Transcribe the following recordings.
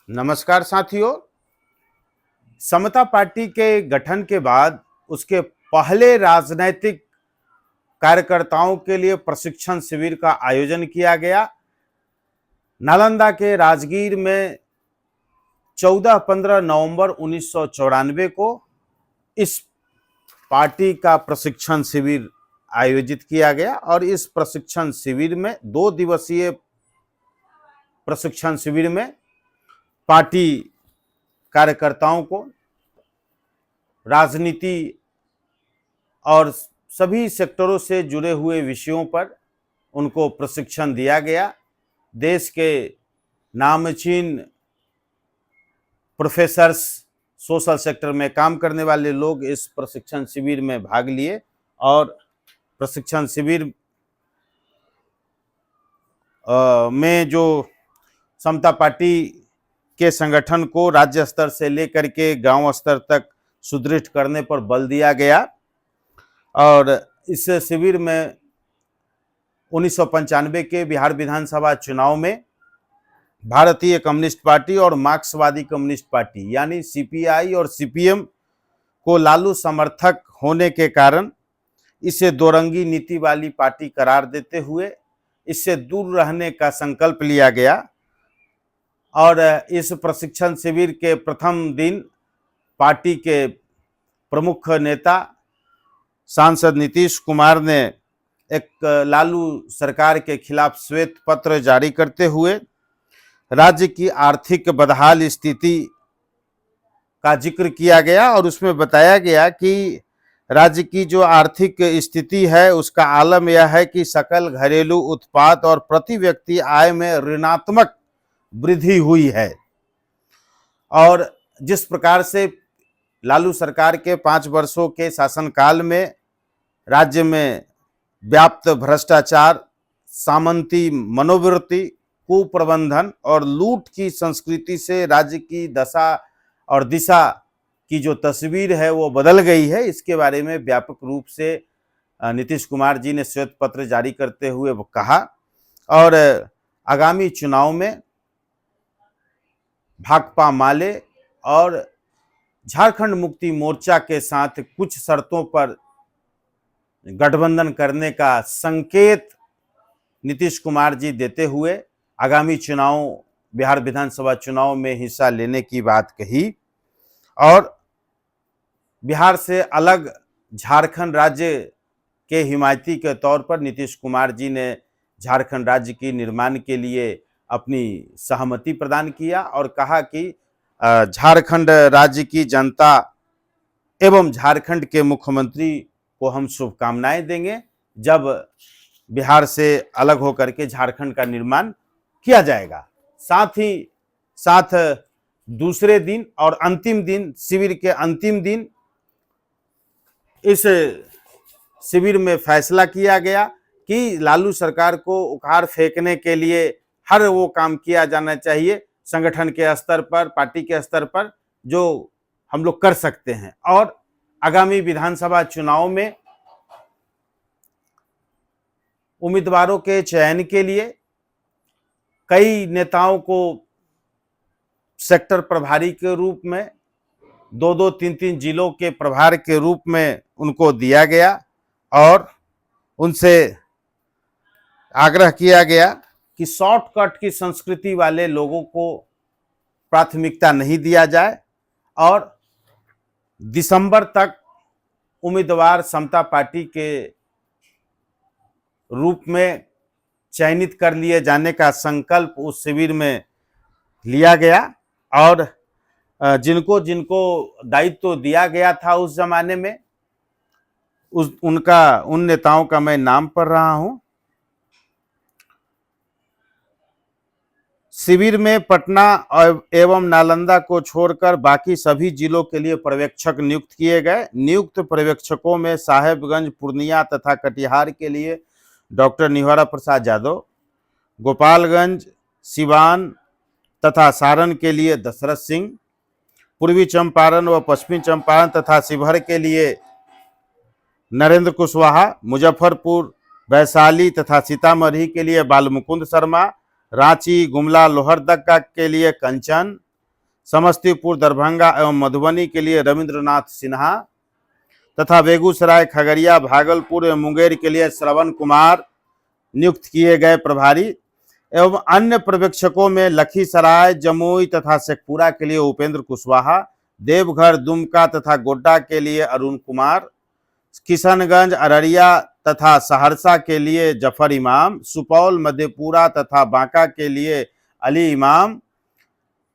नमस्कार साथियों। समता पार्टी के गठन के बाद उसके पहले राजनैतिक कार्यकर्ताओं के लिए प्रशिक्षण शिविर का आयोजन किया गया। नालंदा के राजगीर में 14-15 नवंबर 1994 को इस पार्टी का प्रशिक्षण शिविर आयोजित किया गया और इस प्रशिक्षण शिविर में 2 दिवसीय प्रशिक्षण शिविर में पार्टी कार्यकर्ताओं को राजनीति और सभी सेक्टरों से जुड़े हुए विषयों पर उनको प्रशिक्षण दिया गया। देश के नामचीन प्रोफेसर्स, सोशल सेक्टर में काम करने वाले लोग इस प्रशिक्षण शिविर में भाग लिए और प्रशिक्षण शिविर में जो समता पार्टी के संगठन को राज्य स्तर से लेकर के गांव स्तर तक सुदृढ़ करने पर बल दिया गया। और इस शिविर में 1995 के बिहार विधानसभा चुनाव में भारतीय कम्युनिस्ट पार्टी और मार्क्सवादी कम्युनिस्ट पार्टी यानी सीपीआई और सीपीएम को लालू समर्थक होने के कारण इसे दोरंगी नीति वाली पार्टी करार देते हुए इससे दूर रहने का संकल्प लिया गया। और इस प्रशिक्षण शिविर के प्रथम दिन पार्टी के प्रमुख नेता सांसद नीतीश कुमार ने एक लालू सरकार के खिलाफ श्वेत पत्र जारी करते हुए राज्य की आर्थिक बदहाल स्थिति का जिक्र किया गया और उसमें बताया गया कि राज्य की जो आर्थिक स्थिति है उसका आलम यह है कि सकल घरेलू उत्पाद और प्रति व्यक्ति आय में ऋणात्मक वृद्धि हुई है। और जिस प्रकार से लालू सरकार के 5 वर्षों के शासनकाल में राज्य में व्याप्त भ्रष्टाचार, सामंती मनोवृत्ति, कुप्रबंधन और लूट की संस्कृति से राज्य की दशा और दिशा की जो तस्वीर है वो बदल गई है, इसके बारे में व्यापक रूप से नीतीश कुमार जी ने श्वेत पत्र जारी करते हुए वो कहा। और आगामी चुनाव में भाकपा माले और झारखंड मुक्ति मोर्चा के साथ कुछ शर्तों पर गठबंधन करने का संकेत नीतीश कुमार जी देते हुए आगामी चुनाव, बिहार विधानसभा चुनाव में हिस्सा लेने की बात कही। और बिहार से अलग झारखंड राज्य के हिमायती के तौर पर नीतीश कुमार जी ने झारखंड राज्य की निर्माण के लिए अपनी सहमति प्रदान किया और कहा कि झारखंड राज्य की जनता एवं झारखंड के मुख्यमंत्री को हम शुभकामनाएं देंगे जब बिहार से अलग होकर के झारखंड का निर्माण किया जाएगा। साथ ही साथ दूसरे दिन और अंतिम दिन, शिविर के अंतिम दिन, इस शिविर में फैसला किया गया कि लालू सरकार को उखाड़ फेंकने के लिए हर वो काम किया जाना चाहिए संगठन के स्तर पर, पार्टी के स्तर पर, जो हम लोग कर सकते हैं। और आगामी विधानसभा चुनाव में उम्मीदवारों के चयन के लिए कई नेताओं को सेक्टर प्रभारी के रूप में, 2-2, 3-3 जिलों के प्रभार के रूप में उनको दिया गया और उनसे आग्रह किया गया कि शॉर्टकट की संस्कृति वाले लोगों को प्राथमिकता नहीं दिया जाए और दिसंबर तक उम्मीदवार समता पार्टी के रूप में चयनित कर लिए जाने का संकल्प उस शिविर में लिया गया। और जिनको जिनको दायित्व दिया गया था उस जमाने में उन नेताओं का मैं नाम पढ़ रहा हूं। शिविर में पटना एवं नालंदा को छोड़कर बाकी सभी जिलों के लिए पर्यवेक्षक नियुक्त किए गए। नियुक्त पर्यवेक्षकों में साहेबगंज, पूर्णिया तथा कटिहार के लिए डॉक्टर निवारा प्रसाद यादव, गोपालगंज, सिवान तथा सारण के लिए दशरथ सिंह, पूर्वी चंपारण व पश्चिमी चंपारण तथा शिवहर के लिए नरेंद्र कुशवाहा, मुजफ्फरपुर, वैशाली तथा सीतामढ़ी के लिए बालमुकुंद शर्मा, रांची, गुमला, लोहरदगा के लिए कंचन, समस्तीपुर, दरभंगा एवं मधुबनी के लिए रविंद्रनाथ सिन्हा तथा बेगूसराय, खगड़िया, भागलपुर एवं मुंगेर के लिए श्रवण कुमार नियुक्त किए गए प्रभारी एवं अन्य पर्यवेक्षकों में लखीसराय, जमुई तथा शेखपुरा के लिए उपेंद्र कुशवाहा, देवघर, दुमका तथा गोड्डा के लिए अरुण कुमार, किशनगंज, अररिया तथा सहरसा के लिए जफर इमाम, सुपौल, मधेपुरा तथा बांका के लिए अली इमाम,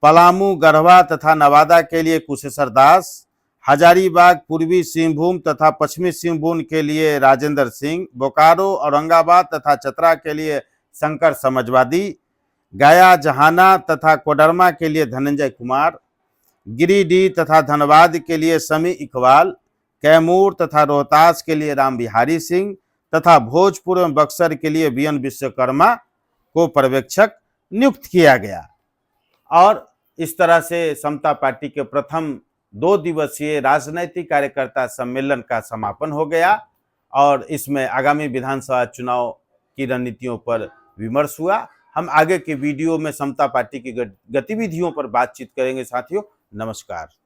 पलामू, गढ़वा तथा नवादा के लिए कुशेश्वर दास, हजारीबाग, पूर्वी सिंहभूम तथा पश्चिमी सिंहभूम के लिए राजेंद्र सिंह, बोकारो, औरंगाबाद तथा चतरा के लिए शंकर समाजवादी, गया, जहाना तथा कोडरमा के लिए धनंजय कुमार, गिरिडीह तथा धनबाद के लिए समी इकबाल, कैमूर तथा रोहतास के लिए राम बिहारी सिंह तथा भोजपुर एवं बक्सर के लिए बीएन विश्वकर्मा को पर्यवेक्षक नियुक्त किया गया। और इस तरह से समता पार्टी के प्रथम 2 दिवसीय राजनैतिक कार्यकर्ता सम्मेलन का समापन हो गया और इसमें आगामी विधानसभा चुनाव की रणनीतियों पर विमर्श हुआ। हम आगे के वीडियो में समता पार्टी की गतिविधियों पर बातचीत करेंगे। साथियों, नमस्कार।